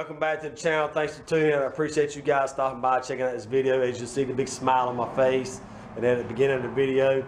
Welcome back to the channel. Thanks for tuning in. I appreciate you guys stopping by, checking out this video. As you see the big smile on my face, and then at the beginning of the video,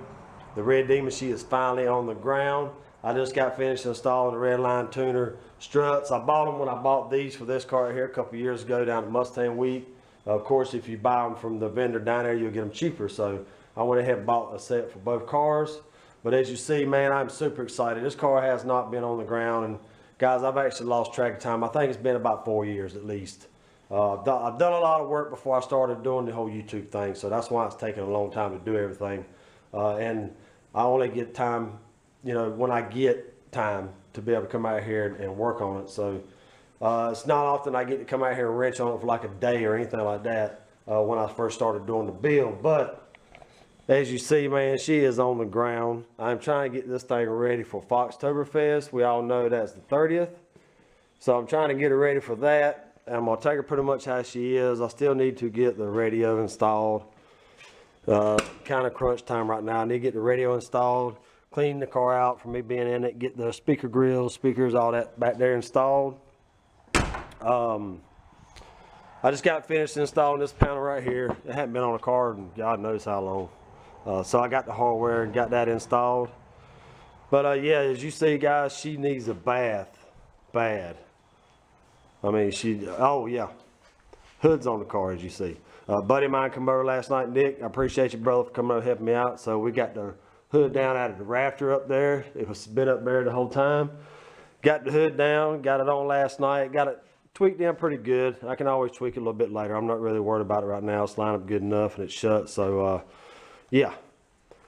the Red Demon, she is finally on the ground. I just got finished installing the red line tuner struts. I bought them when I bought these for this car right here a couple years ago down at Mustang Week. Of course, if you buy them from the vendor down there, you'll get them cheaper. So I went ahead and bought a set for both cars. But as you see, man, I'm super excited. This car has not been on the ground, and guys, I've actually lost track of time. I think it's been about 4 years at least. I've done a lot of work before I started doing the whole YouTube thing, so that's why it's taken a long time to do everything. And I only get time, you know, when I get time to be able to come out here and work on it. So it's not often I get to come out here and wrench on it for like a day or anything like that when I first started doing the build. But as you see, man, she is on the ground. I'm trying to get this thing ready for Foxtoberfest. We all know that's the 30th. So I'm trying to get her ready for that. I'm going to take her pretty much how she is. I still need to get the radio installed. Kind of crunch time right now. I need to get the radio installed, clean the car out for me being in it, get the speaker grills, speakers, all that back there installed. I just got finished installing this panel right here. It hadn't been on a car in God knows how long. So I got the hardware and got that installed. But yeah, as you see, guys, she needs a bath bad. I mean, oh yeah, hood's on the car, as you see. Buddy of mine come over last night, Nick. I appreciate you, brother, for coming over helping me out. So we got the hood down out of the rafter up there. It was been up there the whole time. Got the hood down, got it on last night, got it tweaked in pretty good. I can always tweak it a little bit later. I'm not really worried about it right now. It's lined up good enough and it's shut. So yeah,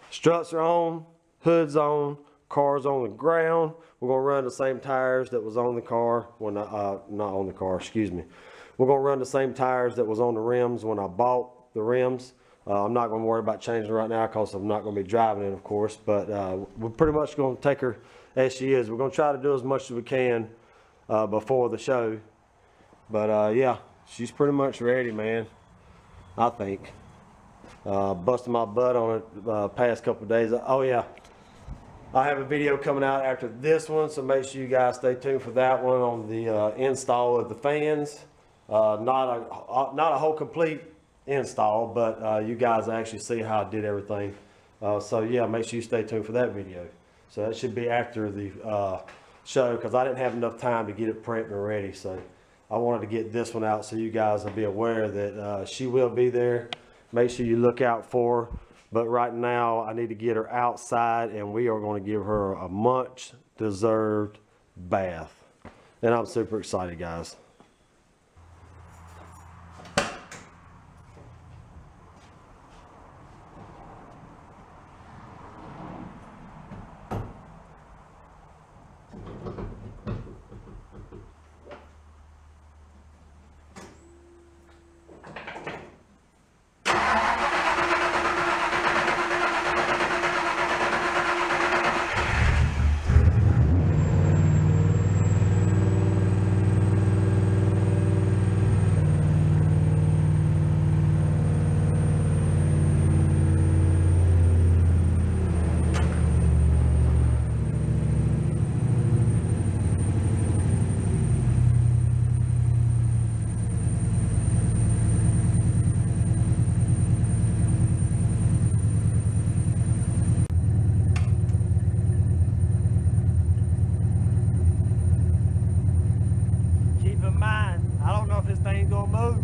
struts are on, hood's on, car's on the ground. We're gonna run the same tires that was on the car when not on the car, excuse me. We're gonna run the same tires that was on the rims when I bought the rims. I'm not gonna worry about changing right now because I'm not gonna be driving it, of course, but we're pretty much gonna take her as she is. We're gonna try to do as much as we can before the show. But yeah, she's pretty much ready, man, I think. Busting my butt on it past couple of days. Oh yeah, I have a video coming out after this one, so make sure you guys stay tuned for that one on the install of the fans. Not a whole complete install, but you guys actually see how I did everything. So yeah, make sure you stay tuned for that video. So that should be after the show, because I didn't have enough time to get it prepped and ready. So I wanted to get this one out so you guys will be aware that she will be there. Make sure you look out for her. But right now I need to get her outside, and we are going to give her a much deserved bath. And I'm super excited, guys. I don't know if this thing's gonna move.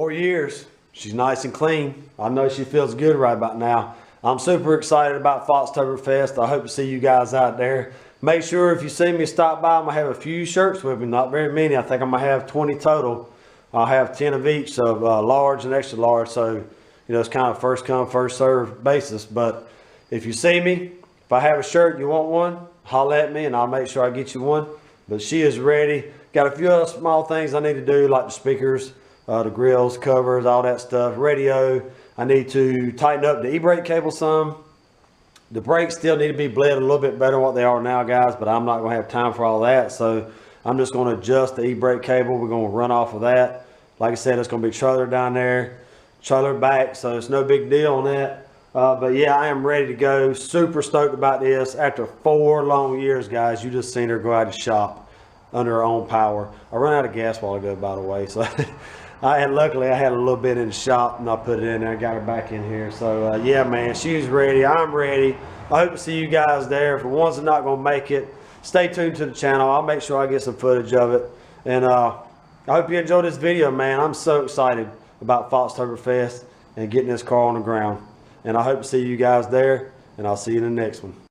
4 years. She's nice and clean. I know she feels good right about now. I'm super excited about Foxtoberfest. I hope to see you guys out there. Make sure if you see me stop by, I'm going to have a few shirts with me. Not very many. I think I'm going to have 20 total. I'll have 10 of each, so large and extra large. So, you know, it's kind of first come, first serve basis. But if you see me, if I have a shirt and you want one, holler at me and I'll make sure I get you one. But she is ready. Got a few other small things I need to do, like the speakers, the grills, covers, all that stuff. Radio. I need to tighten up the e-brake cable some. The brakes still need to be bled a little bit better than what they are now, guys, but I'm not going to have time for all that. So I'm just going to adjust the e-brake cable. We're going to run off of that. Like I said, it's going to be trailer down there, trailer back, so it's no big deal on that. But yeah, I am ready to go. Super stoked about this. After 4 long years, guys, you just seen her go out to shop under her own power. I ran out of gas a while ago, by the way, so luckily I had a little bit in the shop and I put it in there and got her back in here. So yeah, man, she's ready. I'm ready. I hope to see you guys there. For ones that are not going to make it, stay tuned to the channel. I'll make sure I get some footage of it. And I hope you enjoyed this video, man. I'm so excited about Foxtoberfest and getting this car on the ground. And I hope to see you guys there, and I'll see you in the next one.